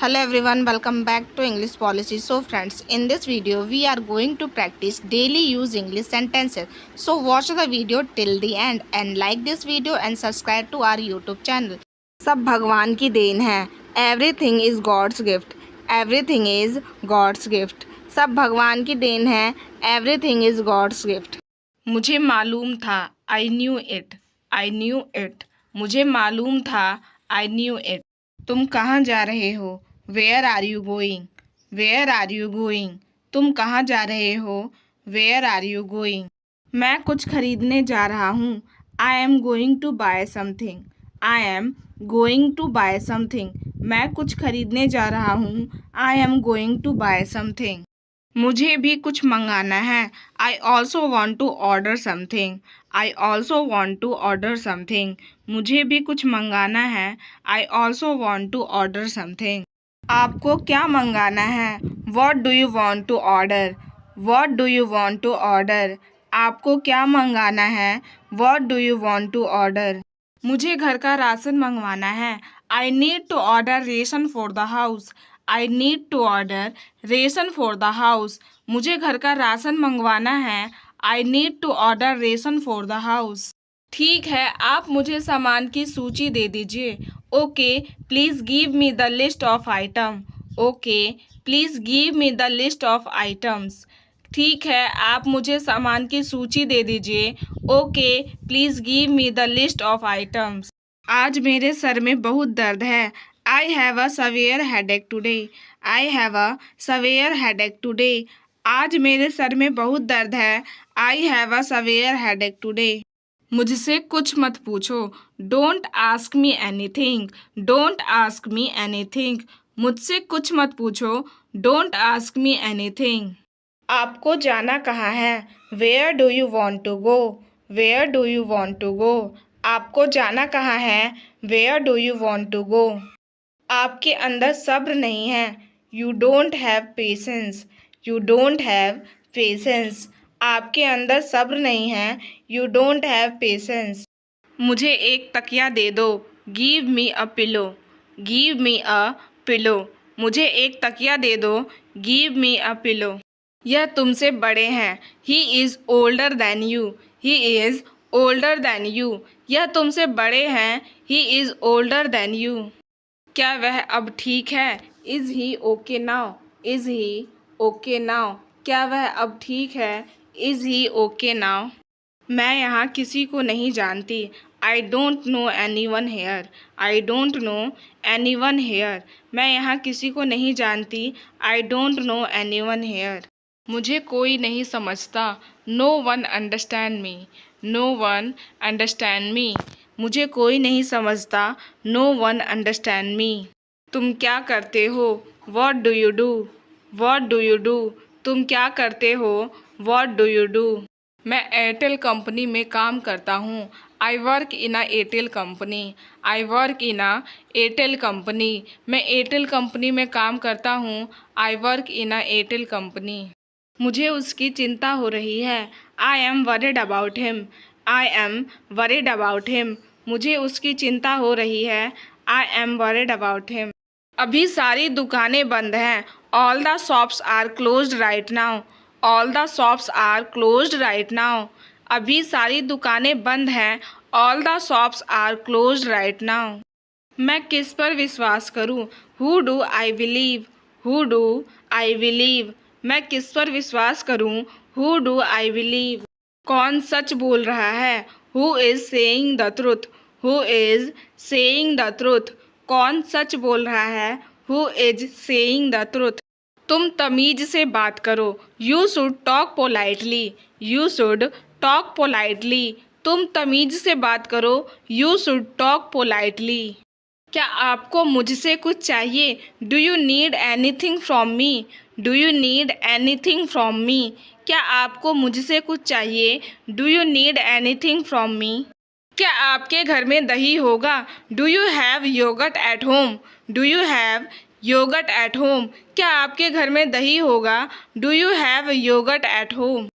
Hello everyone, welcome back to English Policy. So friends, in this video we are going to practice daily use English sentences. So watch the video till the end and like this video and subscribe to our YouTube channel. सब भगवान की then है. Everything is God's gift. Everything is God's gift. सब भगवान की then है. Everything is God's gift. मुझे मालूम था. I knew it. I knew it. मुझे मालूम था. I knew it. तुम कहाँ जा रहे हो? Where are you going? Where are you going? तुम कहाँ जा रहे हो? Where are you going? मैं कुछ खरीदने जा रहा हूँ. I am going to buy something. I am going to buy something. मैं कुछ खरीदने जा रहा हूँ. I am going to buy something. मुझे भी कुछ मंगाना है. I also want to order something. I also want to order something. मुझे भी कुछ मंगाना है. I also want to order something. आपको क्या मंगाना है? What do you want to order? What do you want to order? आपको क्या मंगाना है? What do you want to order? मुझे घर का राशन मंगवाना है. I need to order ration for the house. I need to order ration for the house. मुझे घर का राशन मंगवाना है. I need to order ration for the house. ठीक है, आप मुझे सामान की सूची दे दीजिए. Okay, please give me the list of item. Okay, please give me the list of items. ठीक है, आप मुझे सामान की सूची दे दीजिए. Okay, please give me the list of items. आज मेरे सर में बहुत दर्द है. I have a severe headache today. I have a severe headache today. आज मेरे सर में बहुत दर्द है. I have a severe headache today. मुझसे कुछ मत पूछो. Don't ask me anything. Don't ask me anything. मुझसे कुछ मत पूछो. Don't ask me anything. आपको जाना कहाँ है? Where do you want to go? Where do you want to go? आपको जाना कहाँ है? Where do you want to go? आपके अंदर सब्र नहीं है. You don't have patience. You don't have patience. आपके अंदर सब्र नहीं है. You don't have patience. मुझे एक तकिया दे दो. Give me a pillow. Give me a pillow. मुझे एक तकिया दे दो. Give me a pillow. यह तुमसे बड़े हैं. He is older than you. He is older than you. यह तुमसे बड़े हैं. He is older than you. क्या वह अब ठीक है? Is he okay now? Is he okay now? क्या वह अब ठीक है? Is he okay now? मैं यहाँ किसी को नहीं जानती. I don't know anyone here. I don't know anyone here. मैं यहाँ किसी को नहीं जानती. I don't know anyone here. मुझे कोई नहीं समझता. No one understand me. No one understand me. मुझे कोई नहीं समझता. No one understand me. तुम क्या करते हो? What do you do? What do you do? तुम क्या करते हो? What do you do? मैं एयरटेल कंपनी में काम करता हूँ. I work in a Airtel company. I work in a Airtel company. मैं एयरटेल कंपनी में काम करता हूँ. I work in a Airtel company. मुझे उसकी चिंता हो रही है. I am worried about him. I am worried about him. मुझे उसकी चिंता हो रही है. I am worried about him. अभी सारी दुकानें बंद हैं. All the shops are closed right now. All the shops are closed right now. अभी सारी दुकानें बंद हैं. All the shops are closed right now. मैं किस पर विश्वास करूं? Who do I believe? Who do I believe? मैं किस पर विश्वास करूं? Who do I believe? कौन सच बोल रहा है? Who is saying the truth? Who is saying the truth? कौन सच बोल रहा है? Who is saying the truth? तुम तमीज से बात करो. You should talk politely. You should talk politely. तुम तमीज से बात करो. You should talk politely. क्या आपको मुझसे कुछ चाहिए? Do you need anything from me? Do you need anything from me? क्या आपको मुझसे कुछ चाहिए? Do you need anything from me? क्या आपके घर में दही होगा? Do you have yogurt at home? Do you have yogurt at home? क्या आपके घर में दही होगा? Do you have yogurt at home?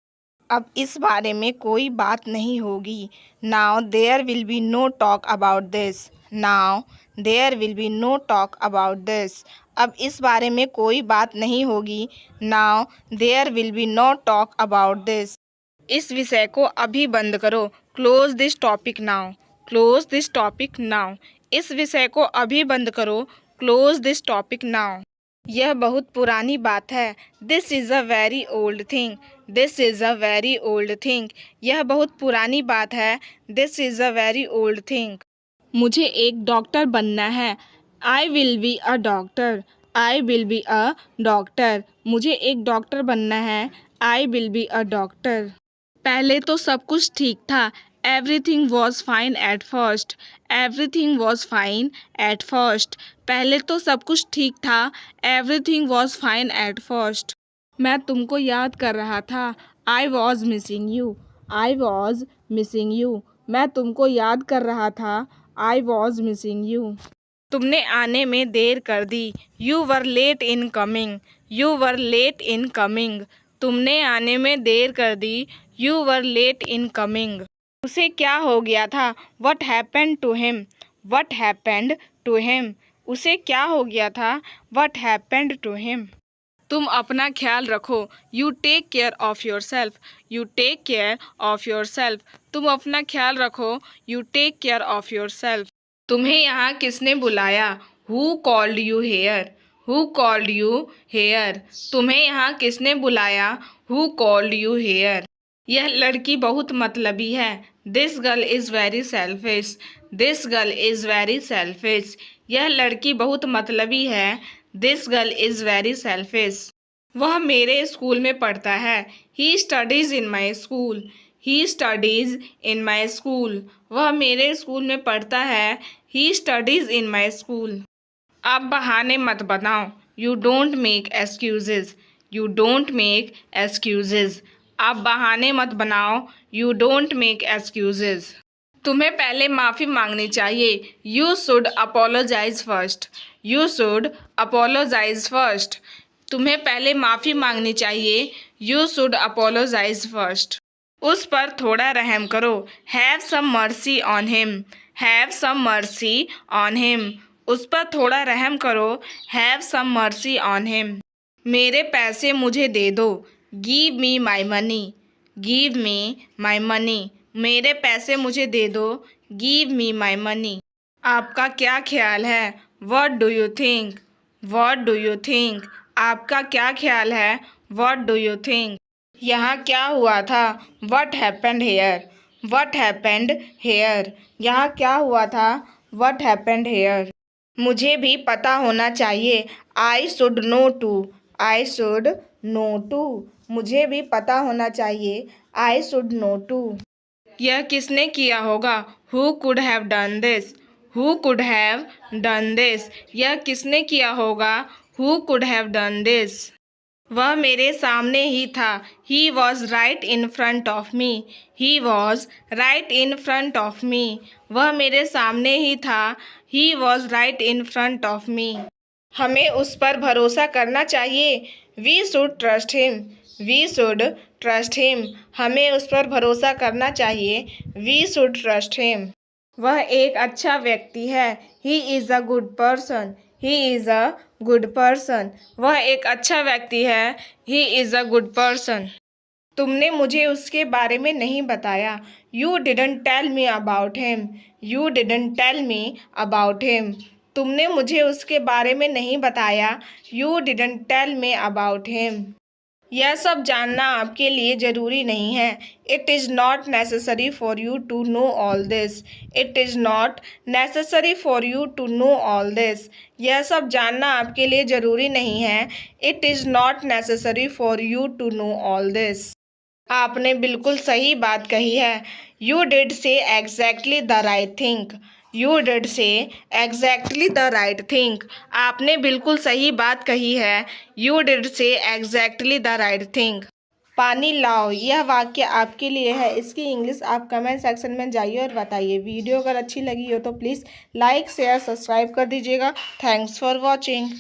अब इस बारे में कोई बात नहीं होगी. Now there will be no talk about this. Now there will be no talk about this. अब इस बारे में कोई बात नहीं होगी। Now there will be no talk about this. इस विषय को अभी बंद करो। Close this topic now. Close this topic now. इस विषय को अभी बंद करो। Close this topic now. यह बहुत पुरानी बात है। This is a very old thing. This is a very old thing. यह बहुत पुरानी बात है। This is a very old thing. मुझे एक डॉक्टर बनना है। I will be a doctor. I will be a doctor. मुझे एक डॉक्टर बनना है। I will be a doctor. पहले तो सब कुछ ठीक था। Everything was fine at first. Everything was fine at first. पहले तो सब कुछ ठीक था। Everything was fine at first. मैं तुमको याद कर रहा था। I was missing you. I was missing you. मैं तुमको याद कर रहा था। I was missing you. तुमने आने में देर कर दी। You were late in coming. You were late in coming. तुमने आने में देर कर दी। You were late in coming. उसे क्या हो गया था? What happened to him. What happened to him. उसे क्या हो गया था? What happened to him. तुम अपना ख्याल रखो। You take care of yourself. You take care of yourself. तुम अपना ख्याल रखो। You take care of yourself. तुम्हें यहाँ किसने बुलाया? Who called you here. Who called you here. तुम्हें यहाँ किसने बुलाया? Who called you here. यह लड़की बहुत मतलबी है। This girl is very selfish. This girl is very selfish. यह लड़की बहुत मतलबी है। This girl is very selfish. वह मेरे स्कूल में पढ़ता है। He studies in my school. He studies in my school. वह मेरे स्कूल में पढ़ता है। He studies in my school. आप बहाने मत बनाओ। You don't make excuses. You don't make excuses. आप बहाने मत बनाओ। You don't make excuses. तुम्हें पहले माफ़ी मांगनी चाहिए। You should apologise first. You should apologise first. तुम्हें पहले माफ़ी मांगनी चाहिए। You should apologise first. उस पर थोड़ा रहम करो। Have some mercy on him. Have some mercy on him. उस पर थोड़ा रहम करो। Have some mercy on him. मेरे पैसे मुझे दे दो। Give me my money. Give me my money. मेरे पैसे मुझे दे दो। Give me my money. आपका क्या ख्याल है? What do you think. What do you think. आपका क्या ख्याल है? What do you think. यहाँ क्या हुआ था? What happened here. What happened here. यहाँ क्या हुआ था? What happened here. मुझे भी पता होना चाहिए। I should know too. I should know too. मुझे भी पता होना चाहिए। I should know too. यह किसने किया होगा? Who could have done this. Who could have done this. यह किसने किया होगा? Who could have done this. वह मेरे सामने ही था। He was right in front of me. He was right in front of me. वह मेरे सामने ही था। He was right in front of me. हमें उस पर भरोसा करना चाहिए। We should trust him. We should trust him. हमें उस पर भरोसा करना चाहिए। We should trust him. वह एक अच्छा व्यक्ति है। He is a good person. He is a good person. वह एक अच्छा व्यक्ति है। He is a good person. तुमने मुझे उसके बारे में नहीं बताया। You didn't tell me about him. You didn't tell me about him. तुमने मुझे उसके बारे में नहीं बताया। You didn't tell me about him. यह सब जानना आपके लिए ज़रूरी नहीं है। It is not necessary for you to know all this. It is not necessary for you to know all this. यह सब जानना आपके लिए ज़रूरी नहीं है। It is not necessary for you to know all this. आपने बिल्कुल सही बात कही है। You did say exactly the right thing. You did say exactly the right thing. आपने बिल्कुल सही बात कही है। You did say exactly the right thing. पानी लाओ। यह वाक्य आपके लिए है। इसकी इंग्लिश आप कमेंट सेक्शन में जाइए और बताइए। वीडियो अगर अच्छी लगी हो तो प्लीज़ लाइक शेयर सब्सक्राइब कर दीजिएगा। Thanks for watching.